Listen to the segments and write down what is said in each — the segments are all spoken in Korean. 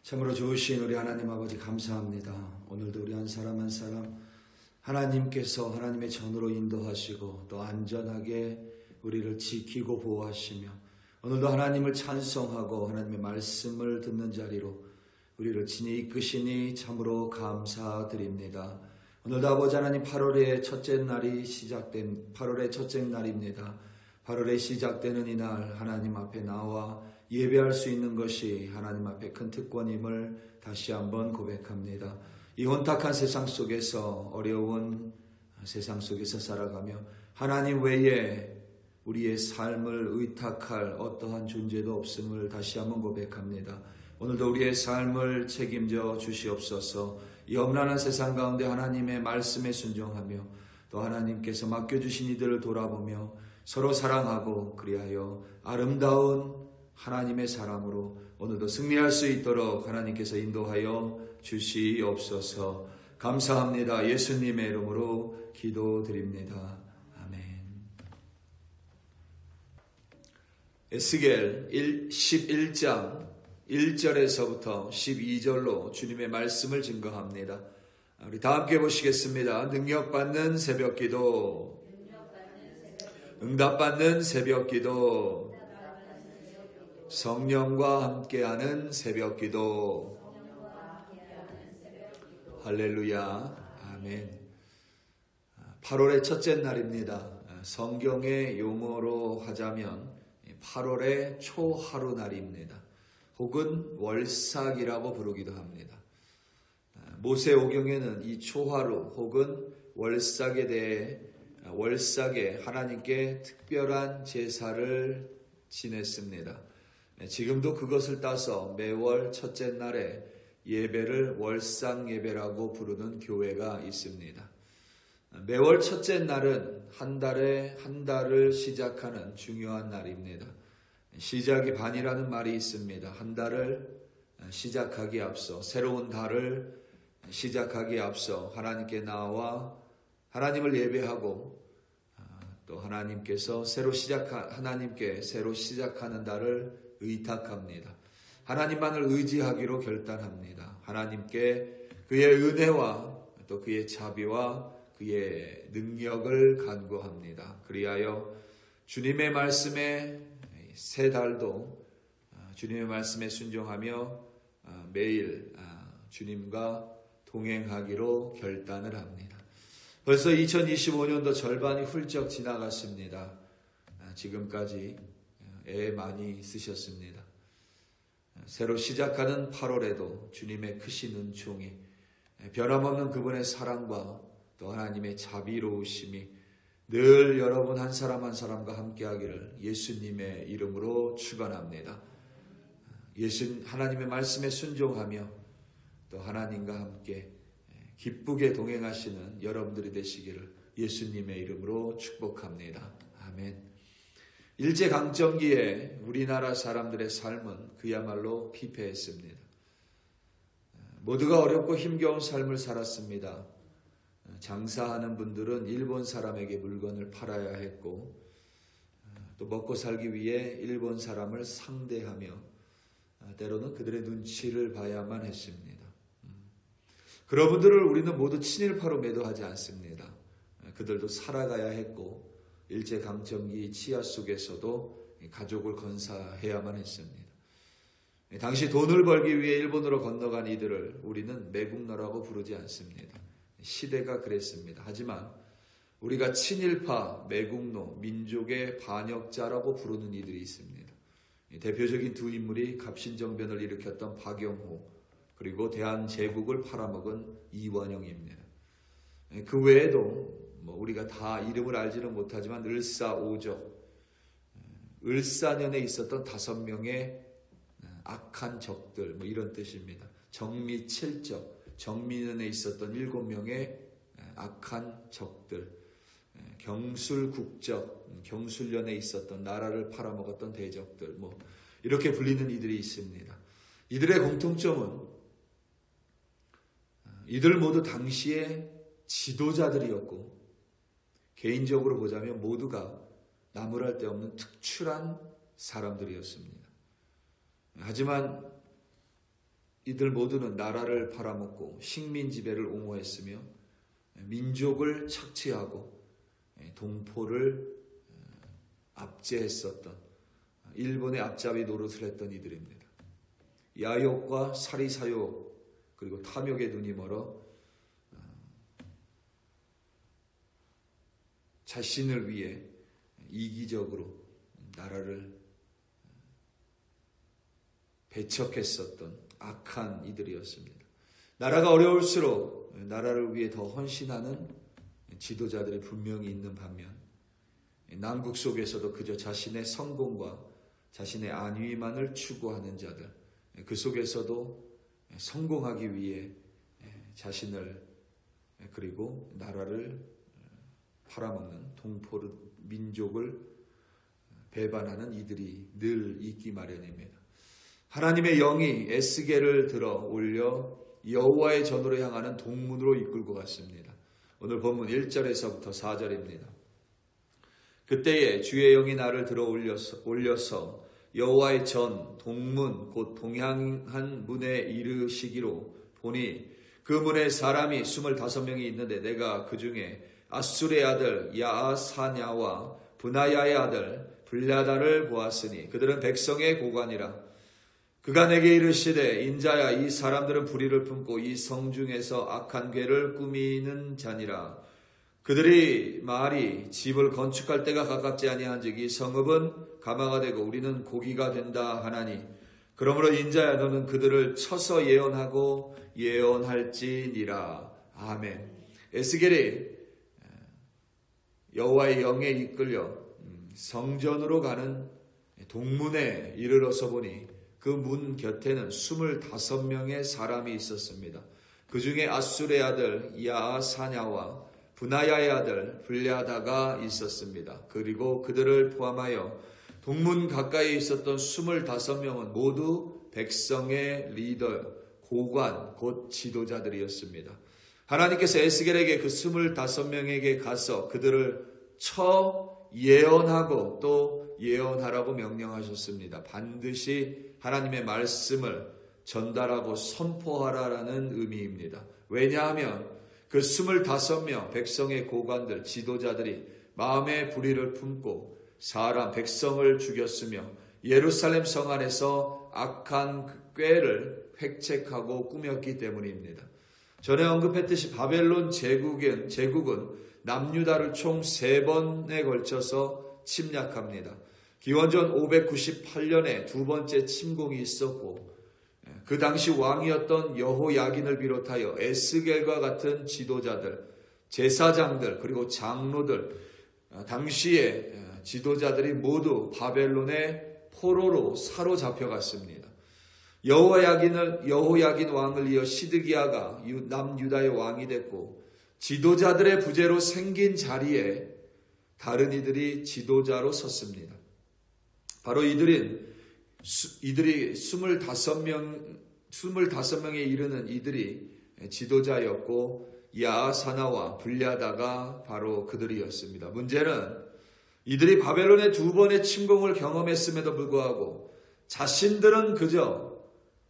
참으로 좋으신 우리 하나님 아버지 감사합니다. 오늘도 우리 한 사람 한 사람 하나님께서 하나님의 전으로 인도하시고 또 안전하게 우리를 지키고 보호하시며 오늘도 하나님을 찬송하고 하나님의 말씀을 듣는 자리로 우리를 친히 이끄시니 참으로 감사드립니다. 오늘도 아버지 하나님 8월의 첫째 날입니다. 8월에 시작되는 이날 하나님 앞에 나와 예배할 수 있는 것이 하나님 앞에 큰 특권임을 다시 한번 고백합니다. 이 혼탁한 세상 속에서 어려운 세상 속에서 살아가며 하나님 외에 우리의 삶을 의탁할 어떠한 존재도 없음을 다시 한번 고백합니다. 오늘도 우리의 삶을 책임져 주시옵소서. 이 엄란한 세상 가운데 하나님의 말씀에 순종하며 또 하나님께서 맡겨주신 이들을 돌아보며 서로 사랑하고 그리하여 아름다운 하나님의 사람으로 오늘도 승리할 수 있도록 하나님께서 인도하여 주시옵소서. 감사합니다. 예수님의 이름으로 기도드립니다. 아멘. 에스겔 11장 1절에서부터 12절로 주님의 말씀을 증거합니다. 우리 다 함께 보시겠습니다. 능력받는 새벽기도, 응답받는 새벽기도, 성령과 함께하는 새벽기도. 할렐루야. 아멘. 8월의 첫째 날입니다. 성경의 용어로 하자면 8월의 초하루 날입니다. 혹은 월삭이라고 부르기도 합니다. 모세오경에는 이 초하루 혹은 월삭에 대해 월삭에 하나님께 특별한 제사를 지냈습니다. 지금도 그것을 따서 매월 첫째 날에 예배를 월삭 예배라고 부르는 교회가 있습니다. 매월 첫째 날은 한 달을 시작하는 중요한 날입니다. 시작이 반이라는 말이 있습니다. 한 달을 시작하기에 앞서, 새로운 달을 시작하기에 앞서 하나님께 나와 하나님을 예배하고 또 하나님께서 하나님께 새로 시작하는 달을 의탁합니다. 하나님만을 의지하기로 결단합니다. 하나님께 그의 은혜와 또 그의 자비와 그의 능력을 간구합니다. 그리하여 주님의 말씀에 새 달도 주님의 말씀에 순종하며 매일 주님과 동행하기로 결단을 합니다. 벌써 2025년도 절반이 훌쩍 지나갔습니다. 지금까지 애 많이 쓰셨습니다. 새로 시작하는 8월에도 주님의 크신 은총이 변함없는 그분의 사랑과 또 하나님의 자비로우심이 늘 여러분 한 사람 한 사람과 함께하기를 예수님의 이름으로 축원합니다. 하나님의 말씀에 순종하며 또 하나님과 함께 기쁘게 동행하시는 여러분들이 되시기를 예수님의 이름으로 축복합니다. 아멘. 일제강점기에 우리나라 사람들의 삶은 그야말로 피폐했습니다. 모두가 어렵고 힘겨운 삶을 살았습니다. 장사하는 분들은 일본 사람에게 물건을 팔아야 했고 또 먹고 살기 위해 일본 사람을 상대하며 때로는 그들의 눈치를 봐야만 했습니다. 그런 분들을 우리는 모두 친일파로 매도하지 않습니다. 그들도 살아가야 했고 일제강점기 치하 속에서도 가족을 건사해야만 했습니다. 당시 돈을 벌기 위해 일본으로 건너간 이들을 우리는 매국노라고 부르지 않습니다. 시대가 그랬습니다. 하지만 우리가 친일파, 매국노, 민족의 반역자라고 부르는 이들이 있습니다. 대표적인 두 인물이 갑신정변을 일으켰던 박영호 그리고 대한제국을 팔아먹은 이완영입니다. 그 외에도 우리가 다 이름을 알지는 못하지만 을사오적, 을사년에 있었던 5명의 악한 적들 이런 뜻입니다. 정미칠적, 정미년에 있었던 7명의 악한 적들, 경술국적, 경술년에 있었던 나라를 팔아먹었던 대적들 이렇게 불리는 이들이 있습니다. 이들의 공통점은 이들 모두 당시의 지도자들이었고 개인적으로 보자면 모두가 나무랄 데 없는 특출한 사람들이었습니다. 하지만 이들 모두는 나라를 팔아먹고 식민 지배를 옹호했으며 민족을 착취하고 동포를 압제했었던 일본의 앞잡이 노릇을 했던 이들입니다. 야욕과 사리사욕 그리고 탐욕에 눈이 멀어 자신을 위해 이기적으로 나라를 배척했었던 악한 이들이었습니다. 나라가 어려울수록 나라를 위해 더 헌신하는 지도자들이 분명히 있는 반면 난국 속에서도 그저 자신의 성공과 자신의 안위만을 추구하는 자들, 그 속에서도 성공하기 위해 자신을 그리고 나라를 팔아먹는 동포를 민족을 배반하는 이들이 늘 있기 마련입니다. 하나님의 영이 에스겔을 들어 올려 여호와의 전으로 향하는 동문으로 이끌고 갔습니다. 오늘 본문 1절에서부터 4절입니다. 그때에 주의 영이 나를 들어 올려서 여호와의 전 동문 곧 동향한 문에 이르시기로 보니 그 문에 사람이 25명이 있는데 내가 그 중에 아술의 아들 야아사냐와 브나야의 아들 블랴다를 보았으니 그들은 백성의 고관이라. 그가 내게 이르시되 인자야 이 사람들은 불의를 품고 이 성중에서 악한 궤를 꾸미는 자니라. 그들이 말이 집을 건축할 때가 가깝지 아니한즉 이 성읍은 가마가 되고 우리는 고기가 된다 하나니 그러므로 인자야 너는 그들을 쳐서 예언하고 예언할지니라. 아멘. 에스겔이 여호와의 영에 이끌려 성전으로 가는 동문에 이르러서 보니 그 문 곁에는 25명의 사람이 있었습니다. 그 중에 아술의 아들 야아사냐와 브나야의 아들 블랴다가 있었습니다. 그리고 그들을 포함하여 동문 가까이 있었던 25명은 모두 백성의 리더, 고관, 곧 지도자들이었습니다. 하나님께서 에스겔에게 그 25명에게 가서 그들을 쳐 예언하고 또 예언하라고 명령하셨습니다. 반드시 하나님의 말씀을 전달하고 선포하라라는 의미입니다. 왜냐하면 그 25명 백성의 고관들, 지도자들이 마음의 불의를 품고 백성을 죽였으며 예루살렘 성 안에서 악한 꾀를 획책하고 꾸몄기 때문입니다. 전에 언급했듯이 바벨론 제국은 남유다를 총 3번에 걸쳐서 침략합니다. 기원전 598년에 두 번째 침공이 있었고 그 당시 왕이었던 여호야긴을 비롯하여 에스겔과 같은 지도자들, 제사장들 그리고 장로들 당시의 지도자들이 모두 바벨론의 포로로 사로잡혀갔습니다. 여호야긴 왕을 이어 시드기야가 남유다의 왕이 됐고 지도자들의 부재로 생긴 자리에 다른 이들이 지도자로 섰습니다. 바로 이들이 25명에 이르는 이들이 지도자였고 야아사나와 블랴다가 바로 그들이었습니다. 문제는 이들이 바벨론의 2번의 침공을 경험했음에도 불구하고 자신들은 그저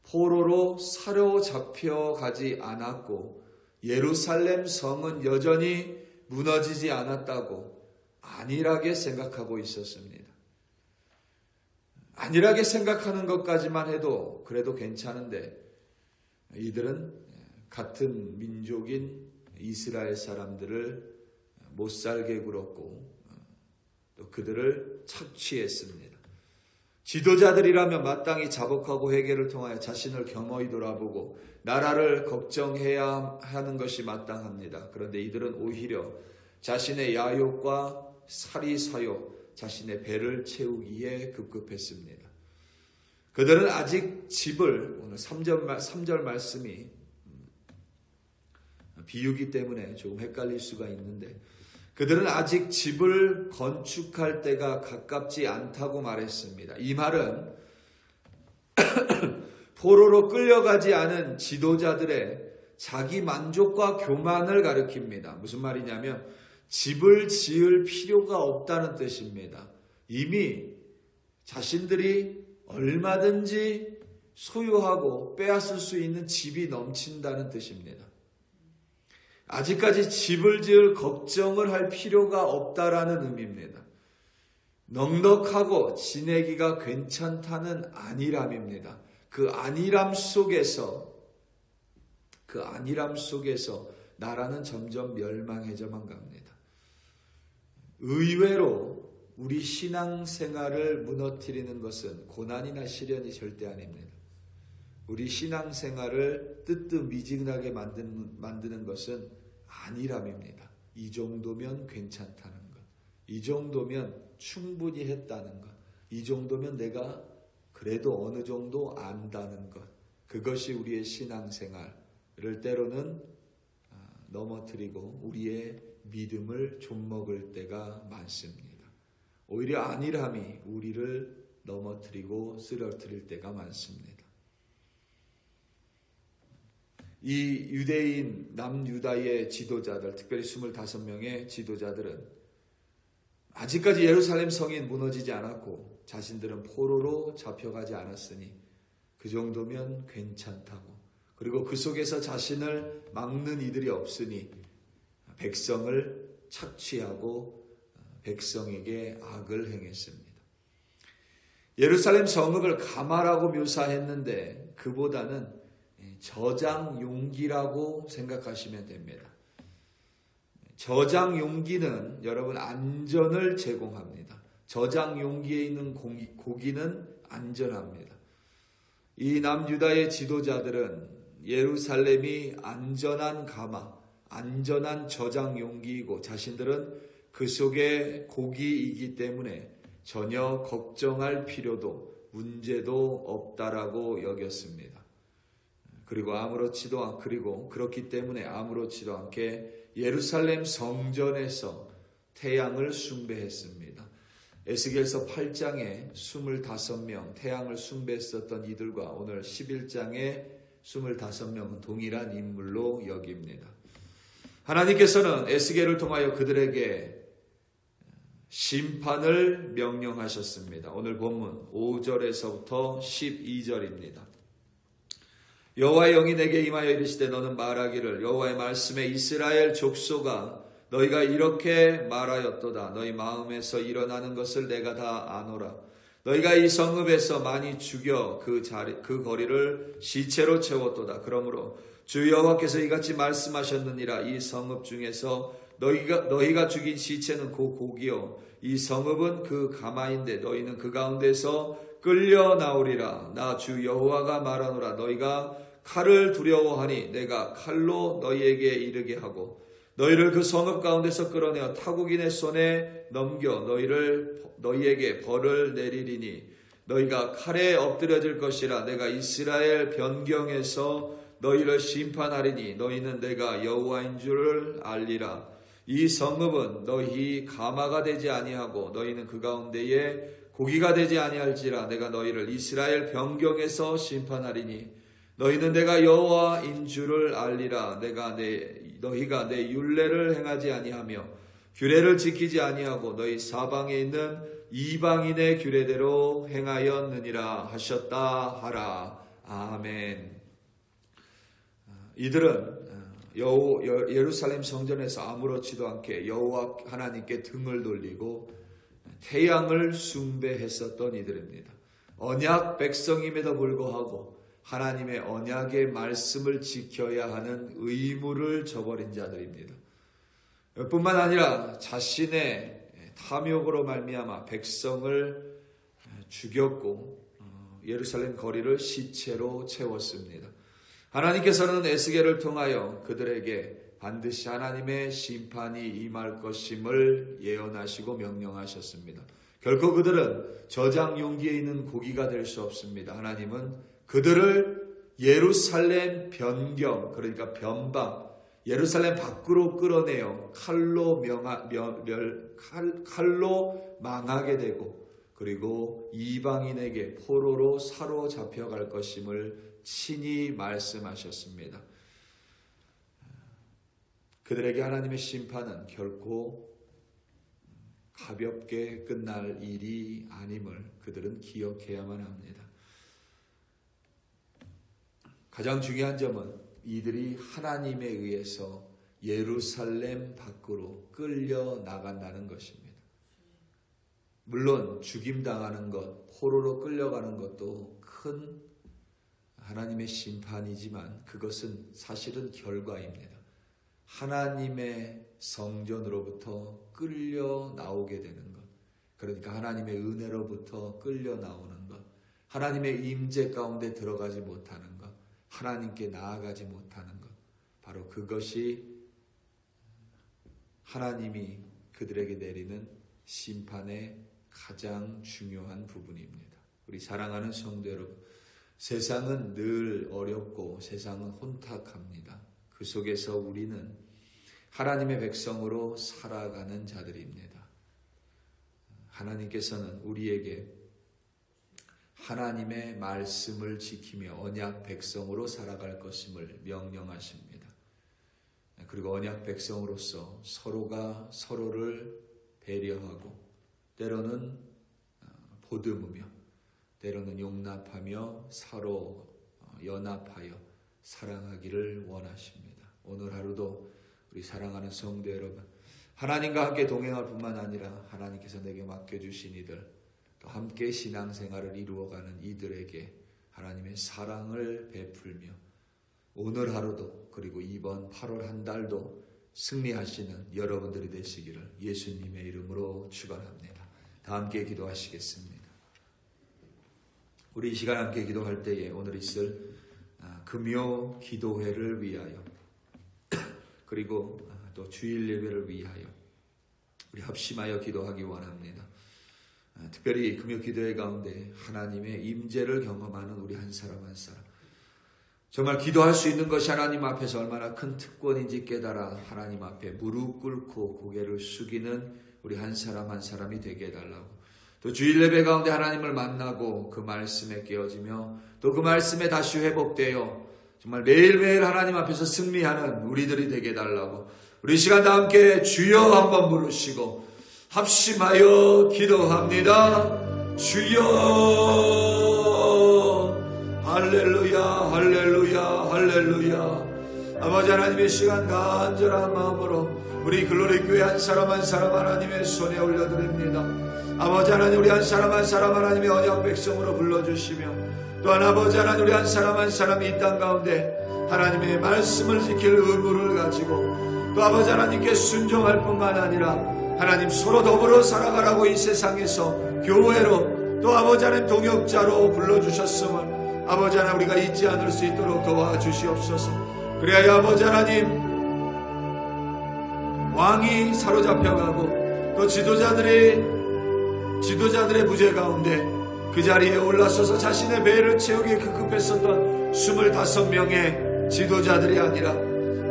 포로로 사로잡혀 가지 않았고 예루살렘 성은 여전히 무너지지 않았다고 안일하게 생각하고 있었습니다. 안일하게 생각하는 것까지만 해도 그래도 괜찮은데 이들은 같은 민족인 이스라엘 사람들을 못살게 굴었고 또 그들을 착취했습니다. 지도자들이라면 마땅히 자복하고 회개를 통하여 자신을 겸허히 돌아보고 나라를 걱정해야 하는 것이 마땅합니다. 그런데 이들은 오히려 자신의 야욕과 사리사욕, 자신의 배를 채우기에 급급했습니다. 그들은 아직 집을, 오늘 3절 말씀이 비유기 때문에 조금 헷갈릴 수가 있는데 그들은 아직 집을 건축할 때가 가깝지 않다고 말했습니다. 이 말은 포로로 끌려가지 않은 지도자들의 자기 만족과 교만을 가리킵니다. 무슨 말이냐면 집을 지을 필요가 없다는 뜻입니다. 이미 자신들이 얼마든지 소유하고 빼앗을 수 있는 집이 넘친다는 뜻입니다. 아직까지 집을 지을 걱정을 할 필요가 없다라는 의미입니다. 넉넉하고 지내기가 괜찮다는 안일함입니다. 그 안일함 속에서 나라는 점점 멸망해져만 갑니다. 의외로 우리 신앙생활을 무너뜨리는 것은 고난이나 시련이 절대 아닙니다. 우리 신앙생활을 뜨뜻미지근하게 만드는 것은 안일함입니다. 이 정도면 괜찮다는 것. 이 정도면 충분히 했다는 것. 이 정도면 내가 그래도 어느 정도 안다는 것. 그것이 우리의 신앙생활을 때로는 넘어뜨리고 우리의 믿음을 좀먹을 때가 많습니다. 오히려 안일함이 우리를 넘어뜨리고 쓰러뜨릴 때가 많습니다. 이 유대인 남유다의 지도자들, 특별히 25명의 지도자들은 아직까지 예루살렘 성이 무너지지 않았고 자신들은 포로로 잡혀가지 않았으니 그 정도면 괜찮다고, 그리고 그 속에서 자신을 막는 이들이 없으니 백성을 착취하고 백성에게 악을 행했습니다. 예루살렘 성읍을 가마라고 묘사했는데 그보다는 저장 용기라고 생각하시면 됩니다. 저장 용기는 여러분 안전을 제공합니다. 저장 용기에 있는 고기는 안전합니다. 이 남유다의 지도자들은 예루살렘이 안전한 가마, 안전한 저장 용기이고 자신들은 그 속에 고기이기 때문에 전혀 걱정할 필요도 문제도 없다라고 여겼습니다. 그리고 그렇기 때문에 아무렇지도 않게 예루살렘 성전에서 태양을 숭배했습니다. 에스겔서 8장에 25명 태양을 숭배했었던 이들과 오늘 11장에 25명은 동일한 인물로 여깁니다. 하나님께서는 에스겔을 통하여 그들에게 심판을 명령하셨습니다. 오늘 본문 5절에서부터 12절입니다. 여호와의 영이 내게 임하여 이르시되 너는 말하기를 여호와의 말씀에 이스라엘 족속아 너희가 이렇게 말하였도다. 너희 마음에서 일어나는 것을 내가 다 아노라. 너희가 이 성읍에서 많이 죽여 그 거리를 시체로 채웠도다. 그러므로 주 여호와께서 이같이 말씀하셨느니라. 이 성읍 중에서 너희가 죽인 시체는 그 고기요 이 성읍은 그 가마인데 너희는 그 가운데서 끌려 나오리라. 나 주 여호와가 말하노라. 너희가 칼을 두려워하니 내가 칼로 너희에게 이르게 하고 너희를 그 성읍 가운데서 끌어내어 타국인의 손에 넘겨 너희에게 벌을 내리리니 너희가 칼에 엎드려질 것이라. 내가 이스라엘 변경에서 너희를 심판하리니 너희는 내가 여호와인 줄을 알리라. 이 성읍은 너희 가마가 되지 아니하고 너희는 그 가운데에 고기가 되지 아니할지라. 내가 너희를 이스라엘 변경에서 심판하리니 너희는 내가 여호와인 줄을 알리라. 너희가 내 율례를 행하지 아니하며 규례를 지키지 아니하고 너희 사방에 있는 이방인의 규례대로 행하였느니라 하셨다 하라. 아멘. 이들은 예루살렘 성전에서 아무렇지도 않게 여호와 하나님께 등을 돌리고 태양을 숭배했었던 이들입니다. 언약 백성임에도 불구하고 하나님의 언약의 말씀을 지켜야 하는 의무를 저버린 자들입니다. 뿐만 아니라 자신의 탐욕으로 말미암아 백성을 죽였고 예루살렘 거리를 시체로 채웠습니다. 하나님께서는 에스겔을 통하여 그들에게 반드시 하나님의 심판이 임할 것임을 예언하시고 명령하셨습니다. 결코 그들은 저장 용기에 있는 고기가 될 수 없습니다. 하나님은 그들을 예루살렘 변경, 그러니까 변방, 예루살렘 밖으로 끌어내어 칼로 망하게 되고 그리고 이방인에게 포로로 사로잡혀갈 것임을 친히 말씀하셨습니다. 그들에게 하나님의 심판은 결코 가볍게 끝날 일이 아님을 그들은 기억해야만 합니다. 가장 중요한 점은 이들이 하나님에 의해서 예루살렘 밖으로 끌려 나간다는 것입니다. 물론 죽임당하는 것, 포로로 끌려가는 것도 큰 하나님의 심판이지만 그것은 사실은 결과입니다. 하나님의 성전으로부터 끌려 나오게 되는 것, 그러니까 하나님의 은혜로부터 끌려 나오는 것, 하나님의 임재 가운데 들어가지 못하는 것, 하나님께 나아가지 못하는 것, 바로 그것이 하나님이 그들에게 내리는 심판의 가장 중요한 부분입니다. 우리 사랑하는 성도 여러분, 세상은 늘 어렵고 세상은 혼탁합니다. 그 속에서 우리는 하나님의 백성으로 살아가는 자들입니다. 하나님께서는 우리에게 하나님의 말씀을 지키며 언약 백성으로 살아갈 것임을 명령하십니다. 그리고 언약 백성으로서 서로가 서로를 배려하고 때로는 보듬으며 때로는 용납하며 서로 연합하여 사랑하기를 원하십니다. 오늘 하루도 우리 사랑하는 성도 여러분, 하나님과 함께 동행할 뿐만 아니라 하나님께서 내게 맡겨주신 이들, 또 함께 신앙생활을 이루어가는 이들에게 하나님의 사랑을 베풀며 오늘 하루도 그리고 이번 8월 한 달도 승리하시는 여러분들이 되시기를 예수님의 이름으로 축원합니다. 다 함께 기도하시겠습니다. 우리 이 시간 함께 기도할 때에 오늘 있을 금요 기도회를 위하여 그리고 또 주일 예배를 위하여 우리 합심하여 기도하기 원합니다. 특별히 금요 기도회 가운데 하나님의 임재를 경험하는 우리 한 사람 한 사람, 정말 기도할 수 있는 것이 하나님 앞에서 얼마나 큰 특권인지 깨달아 하나님 앞에 무릎 꿇고 고개를 숙이는 우리 한 사람 한 사람이 되게 해달라고, 또 주일 예배 가운데 하나님을 만나고 그 말씀에 깨어지며 또 그 말씀에 다시 회복되어 정말 매일매일 하나님 앞에서 승리하는 우리들이 되게 해달라고, 우리 시간 다 함께 주여 한번 부르시고 합심하여 기도합니다. 주여, 할렐루야, 할렐루야, 할렐루야. 아버지 하나님의 시간 간절한 마음으로 우리 글로리 교회 한 사람 한 사람 하나님의 손에 올려드립니다. 아버지 하나님, 우리 한 사람 한 사람 하나님의 언약 백성으로 불러주시며, 또한 아버지 하나님, 우리 한 사람이 이 땅 가운데 하나님의 말씀을 지킬 의무를 가지고 또 아버지 하나님께 순종할 뿐만 아니라 하나님 서로 더불어 살아가라고 이 세상에서 교회로 또 아버지 하나님 동역자로 불러주셨음을 아버지 하나님 우리가 잊지 않을 수 있도록 도와주시옵소서. 그래야 아버지 하나님 왕이 사로잡혀가고 또 지도자들의 부재 가운데 그 자리에 올라서서 자신의 배를 채우기에 급급했었던 25명의 지도자들이 아니라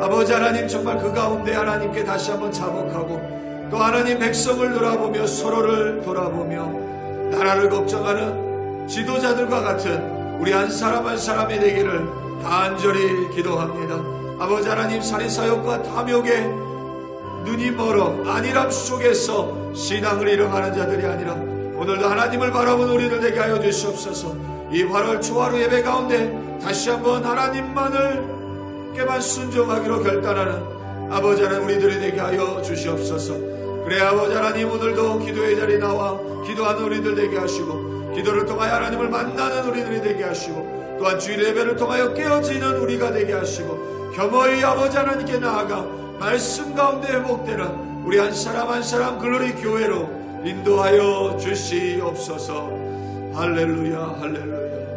아버지 하나님 정말 그 가운데 하나님께 다시 한번 자복하고 또 하나님 백성을 돌아보며 서로를 돌아보며 나라를 걱정하는 지도자들과 같은 우리 한 사람 한 사람이 되기를 간절히 기도합니다. 아버지 하나님, 살인사욕과 탐욕에 눈이 멀어 안일함 속에서 신앙을 잃어가는 자들이 아니라 오늘도 하나님을 바라본 우리들 되게 하여 주시옵소서. 이 8월 초하루 예배 가운데 다시 한번 하나님만을께만 순종하기로 결단하는 아버지 하나님 우리들이 되게 하여 주시옵소서. 그래 아버지 하나님, 오늘도 기도의 자리에 나와 기도하는 우리들 되게 하시고 기도를 통하여 하나님을 만나는 우리들이 되게 하시고 또한 주일 예배를 통하여 깨어지는 우리가 되게 하시고 겸허히 아버지 하나님께 나아가 말씀 가운데 회복되는 우리 한 사람 한 사람 글로리 교회로 인도하여 주시옵소서. 할렐루야, 할렐루야.